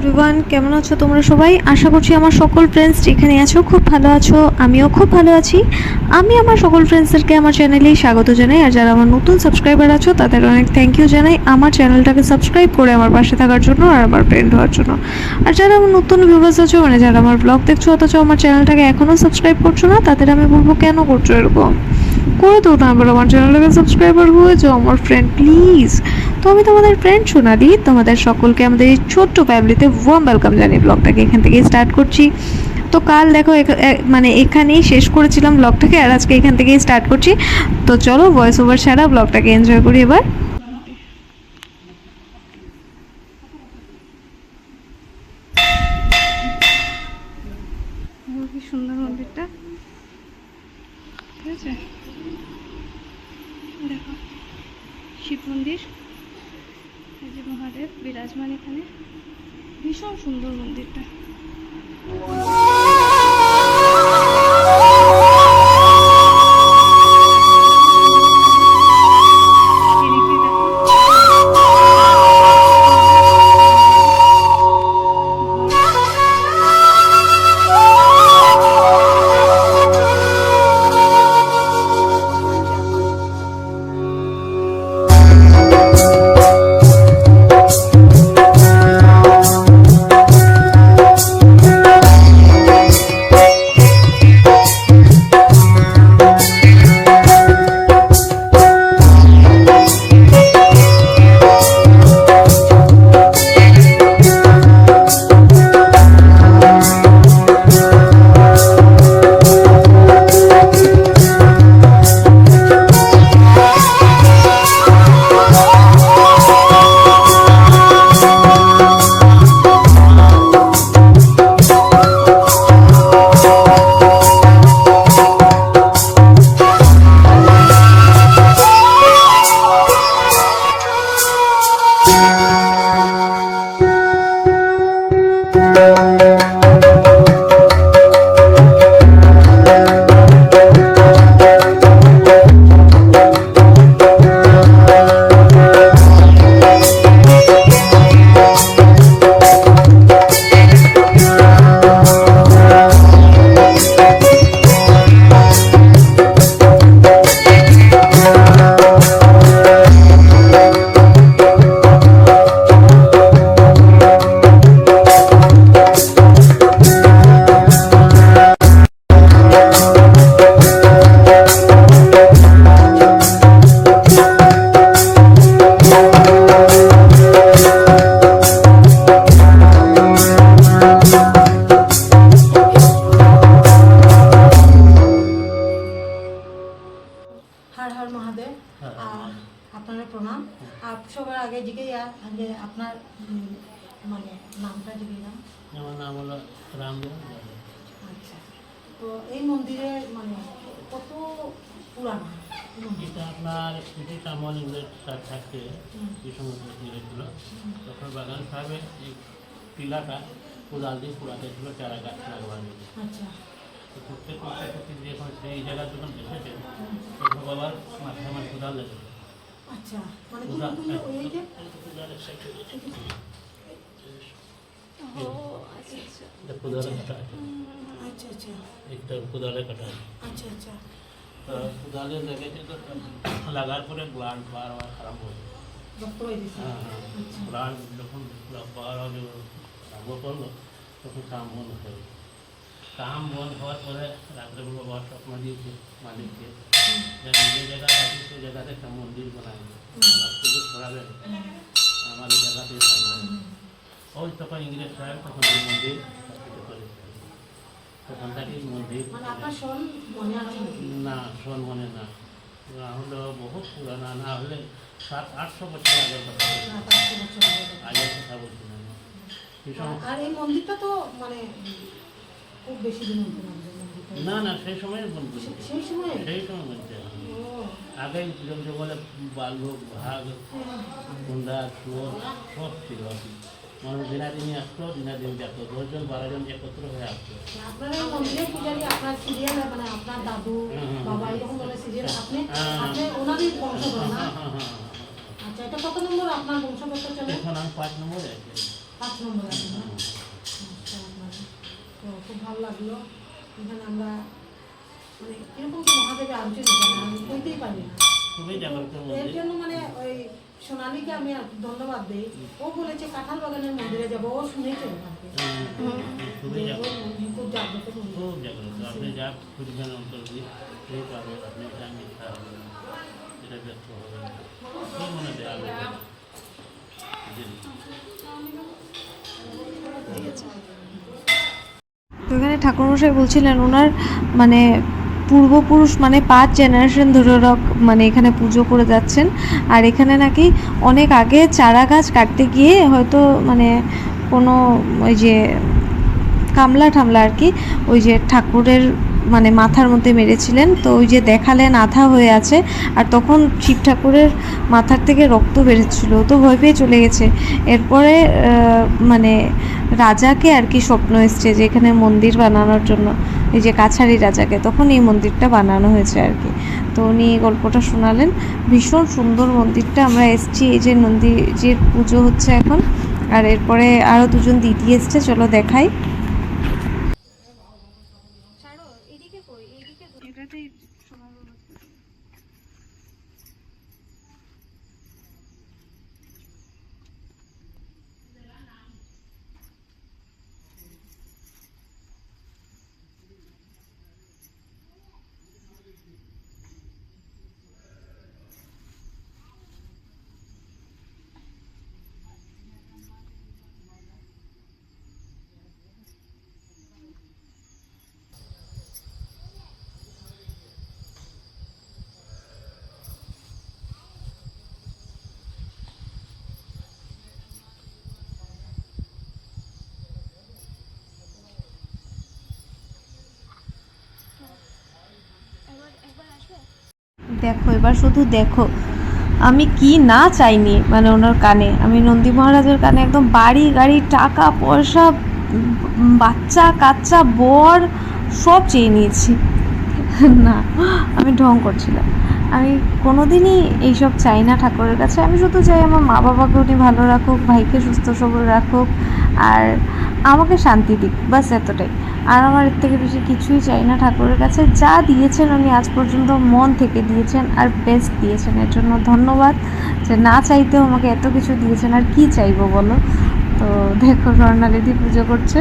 Everyone, কেমন আছো তোমরা সবাই? আশা করছি আমার সকল ফ্রেন্ডস যেখানে আছো খুব ভালো আছো। আমিও খুব ভালো আছি। আমি আমার সকল ফ্রেন্ডসদেরকে আমার চ্যানেলে স্বাগত জানাই। আর যারা আমার নতুন সাবস্ক্রাইবার আছো তাদের অনেক থ্যাংক ইউ জানাই আমার চ্যানেলটাকে সাবস্ক্রাইব করে আমার পাশে থাকার জন্য আর আমার ফ্রেন্ড হওয়ার জন্য। আর যারা আমার নতুন ভিউয়ার্স আছো, মানে যারা আমার ব্লগ দেখছো অথচ আমার চ্যানেলটাকে এখনও সাবস্ক্রাইব করছো না, তাদের আমি বলবো কেন করছো এরকম? করে তো না, আবার আমার চ্যানেলটাকে সাবস্ক্রাইবার হয়ে যাও আমার ফ্রেন্ড প্লিজ। তো আমি তোমাদের ফ্রেন্ড সোনালি, তোমাদের সকলকে আমাদের এই ছোট্ট ফ্যামিলিতে ওয়ার্ম ওয়েলকাম জানিয়ে ব্লগটাকে এখান থেকেই স্টার্ট করছি। তো কাল দেখো মানে এখানেই শেষ করেছিলাম ব্লগটাকে, আর আজকে এখান থেকেই স্টার্ট করছি। তো চলো ভয়েস ওভার ছাড়া ব্লগটাকে এনজয় করি এবার। কি সুন্দর মন্দিরটা, ঠিক আছে? দেখো শিব মন্দির, এই যে মহাদেব বিরাজমান এখানে, ভীষণ সুন্দর মন্দিরটা। हर हर महादेव। আপনারা প্রণাম। সবার আগে জিজ্ঞেস যে আপনার মানে নামটা জিজ্ঞেস না। আমার নাম হলো রামদেব। আচ্ছা, তো এই মন্দিরে মানে কত পুরানো? এটা আপনার ব্রিটিশ আমল ইংরেজ থাকতে যে সময় ছিল তখন বাগান সাহেবের এই টিলাটা কোদাল দিয়ে পুরাতে ছিল চারা গাছ লাগবার জন্য। আচ্ছা, তো করতে করতে করতে যখন সেই জায়গা যখন এসেছে তখন বাবার মাথায় আমার কোদাল লেগেছে। আচ্ছা, মানে কোদাল ওই যে কোদালের সাইডে আচ্ছা কোদালের কাটা আছে, আচ্ছা আচ্ছা একটা কোদালের কাটা আছে। আচ্ছা আচ্ছা কোদালের লেগেছে তো লাগার পরে ব্লাড বার হওয়া খারাপ হয়ে যায়। রক্ত হয়ে গেছে। হ্যাঁ হ্যাঁ, ব্লাড যখন বার হবে আরম্ভ করলো তখন কাম বন্ধ হয়ে গেল। কাম বন্ধ হওয়ার পরে রাত্রেবেলা বাবা স্বপ্ন দিয়েছে মালিককে, যে জায়গাটা আছে সেই জায়গাতে একটা মন্দির বানাই শুধু ছড়াবে আমার এই জায়গাতেই থাকবো। ওই তখন ইংরেজ সাহেব তখন এই মন্দির করেছে, তখন থেকেই মন্দির। মানে আপনার শোন মনে আছে? না, শোন মনে না, হলো বহুত পুরানা, না হলে 700-800 বছর আগের কথা, আগের কথা বলছি না। আর এই মন্দিরটা তো মানে খুব বেশি দিন হতো না। না না, সেই সময় বলবো, সেই সময় বলতে আগে বলে বালুক ভাগ গুন্ডা চোর সব ছিল আর কি। মানুষ দিনাদিনই আসতো, দিনাদিন যেত, 10-12 জন একত্র হয়ে আসতো। আপনার এই মন্দিরের পূজারি আপনার সিরিয়াল মানে আপনার দাদু বাবা এরকম বলে সিরিয়াল আপনি আপনি ওনারই বংশ করেন না? আচ্ছা, এটা কত নম্বর আপনার বংশগত চলে? এখন আমি 5 নম্বরে আছি। 5 নম্বর আছে না? আচ্ছা, আপনাদের। তো খুব ভালো লাগলো এখানে আমরা মানে এরকম তো মহাদেবের আলোচনা আমি বলতেই পারি না। খুবই জাগ্রত এর মন্দির। জন্য মানে ওই সোনালীকে আমি আর ধন্যবাদ দিই। ও বলেছে কাঁঠাল বাগানের মন্দিরে যাবো, ও শুনেছে ওখানে খুবই জাগ্রত, খুব জাগ্রত মন্দির। খুব জাগ্রত। আপনি যা খুঁজবেন অন্তর দিয়ে সেই পাবেন, আপনি এটা মিথ্যা হবে না, এটা ব্যর্থ হবে না, খুব মনে দেয় আলো করে। তো এখানে ঠাকুরমশাই বলছিলেন ওনার মানে পূর্বপুরুষ মানে 5 জেনারেশন ধরে মানে এখানে পুজো করে যাচ্ছেন। আর এখানে নাকি অনেক আগে চারা গাছ কাটতে গিয়ে হয়তো মানে কোনো ওই যে কামলা ঠামলা আর কি ওই যে ঠাকুরের মানে মাথার মধ্যে মেরেছিলেন, তো ওই যে দেখালেন আধা হয়ে আছে, আর তখন শিব ঠাকুরের মাথার থেকে রক্ত বেরোচ্ছিল, তো ভয় পেয়ে চলে গেছে। এরপরে মানে রাজাকে আর কি স্বপ্ন এসছে যে এখানে মন্দির বানানোর জন্য, এই যে কাছারি রাজাকে, তখন এই মন্দিরটা বানানো হয়েছে আর কি। তো উনি এই গল্পটা শোনালেন। ভীষণ সুন্দর মন্দিরটা। আমরা এসছি, এই যে নন্দীজির পুজো হচ্ছে এখন, আর এরপরে আরও দুজন দিদি এসছে, চলো দেখাই। দেখো এবার শুধু দেখো আমি কি না চাইনি, মানে ওনার কানে, আমি নন্দী মহারাজের কানে একদম বাড়ি গাড়ি টাকা পয়সা বাচ্চা কাচ্চা বর সব চেয়ে নিয়েছি। না, আমি ঢং করছিলাম। আমি কোনোদিনই এইসব চাই না ঠাকুরের কাছে। আমি শুধু চাই আমার মা বাবাকে উনি ভালো রাখুক, ভাইকে সুস্থ সবল রাখুক, আর আমাকে শান্তি দিক, বাস এতটাই। আর আমার এর থেকে বেশি কিছুই চাই না ঠাকুরের কাছে। যা দিয়েছেন উনি আজ পর্যন্ত মন থেকে দিয়েছেন, আর বেস্ট দিয়েছেন, এর জন্য ধন্যবাদ। যে না চাইতেও আমাকে এত কিছু দিয়েছেন, আর কি চাইবো বলো। তো দেখো স্বর্ণালিদি পুজো করছে।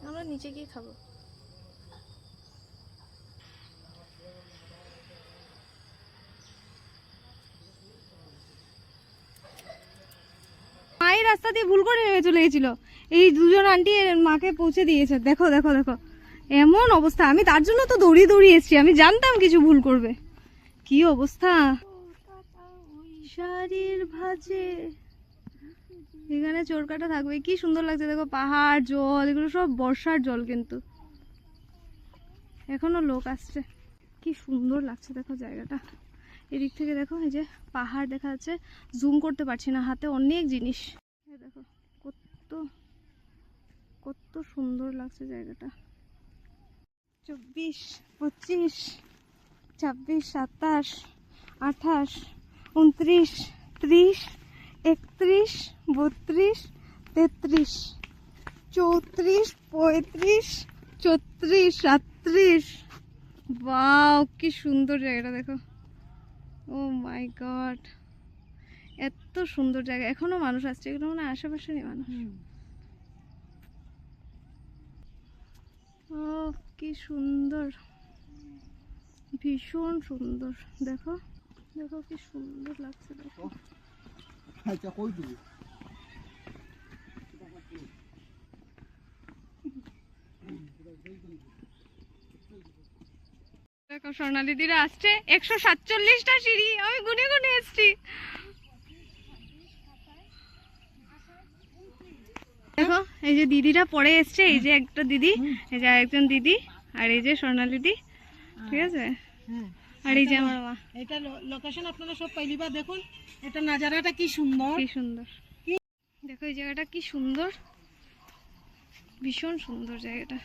আমরা নিচে গিয়ে খাবো। মায়ের রাস্তা দিয়ে ভুল করে নেমে চলে গেছিল, এই দুজন আন্টি মাকে পৌঁছে দিয়েছে। দেখো দেখো দেখো এমন অবস্থা, আমি তার জন্য তো দৌড়িয়ে দৌড়িয়ে এসেছি, আমি জানতাম কিছু ভুল করবে। কি অবস্থা, শাড়ির ভাজে এখানে চোরকাটা থাকবে। কি সুন্দর লাগছে দেখো, পাহাড় জল, এগুলো সব বর্ষার জল, কিন্তু এখনো লোক আসছে। কি সুন্দর লাগছে দেখো জায়গাটা। এদিক থেকে দেখো, এই যে পাহাড় দেখা যাচ্ছে, জুম করতে পারছি না, হাতে অনেক জিনিস। দেখো কত কত সুন্দর লাগছে জায়গাটা। 24, 25, 26, 27, 28, 29, 30, 31, 32, 33, 34, 35, 36, 37। ওয়াও কি সুন্দর জায়গাটা দেখো। ও মাই গড, এত সুন্দর জায়গা, এখনো মানুষ আসছে। এগুলো মানে আশেপাশেরই মানুষ। ও কি সুন্দর, ভীষণ সুন্দর। দেখো দেখো কি সুন্দর লাগছে দেখো। দেখো স্বর্ণালী দিরা আসছে, 147টা সিঁড়ি আমি গুনে গুনে এসছি। দেখো এই যে দিদিরা পরে এসছে, এই যে একটা দিদি, এই যে আরেকজন দিদি, আর এই যে স্বর্ণালী দি, ঠিক আছে। আর এই যে আমার মা। এটা লোকেশন আপনারা সব পয়লিবার দেখুন, এটা নাজারাটা কি সুন্দর, কি সুন্দর দেখো, এই জায়গাটা কি সুন্দর, ভীষণ সুন্দর জায়গাটা।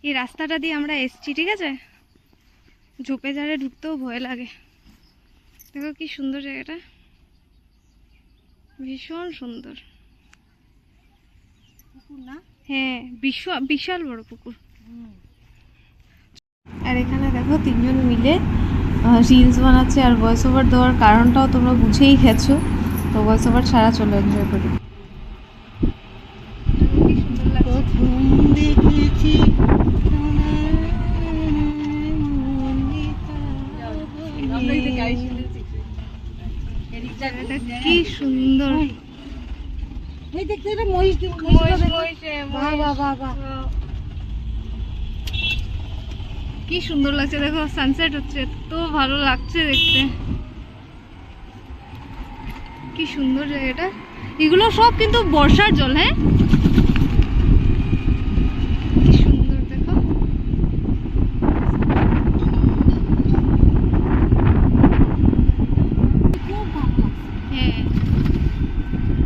এই রাস্তাটা দিয়ে আমরা এসছি, ঠিক আছে। ঝোপে ঝাড়ে ঢুকতেও ভয় লাগে। দেখো কি সুন্দর জায়গাটা, ভীষণ সুন্দর। হ্যাঁ বিশাল বড় পুকুর। আর এখানে দেখো তিনজন মিলে রিলস বানাচ্ছে, আর ভয়েস ওভার দেওয়ার কারণটাও তোমরা বুঝেই গেছো, তো ভয়েস ওভার ছাড়া চলো এনজয় করি। কি সুন্দর, এই দেখতে এটা মহিষ কি সুন্দর লাগছে দেখো, সানসেট হচ্ছে, এত ভালো লাগছে দেখতে, কি সুন্দর জায়গাটা। এগুলো সব কিন্তু বর্ষার জল, হ্যাঁ কি সুন্দর দেখো। হ্যাঁ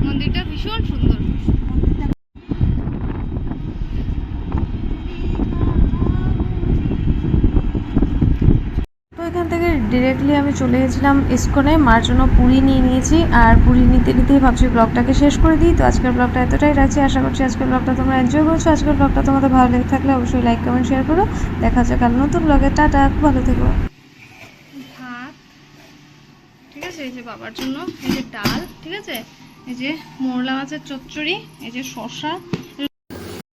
মন্দিরটা ভীষণ সুন্দর। তো এখান থেকে ডিরেক্টলি আমি চলে গেছিলাম ইসকনে, মার জন্য পুরি নিয়ে নিয়েছি, আর পুরি নিতে নিতেই ভাবছি ব্লগটাকে শেষ করে দিই। তো আজকের ব্লগটা এতটাই রাখছি, আশা করছি আজকের ব্লগটা তোমরা এনজয় করছো। আজকের ব্লগটা তোমাদের ভালো লেগে থাকলে অবশ্যই লাইক কমেন্ট শেয়ার করো। দেখা হচ্ছে কাল নতুন ব্লগে। টাটা, ভালো থেকো। ভাত ঠিক আছে, এই যে বাবার জন্য, এই যে ডাল ঠিক আছে, এই যে মোরলা মাছের চচ্চড়ি, এই যে শসা,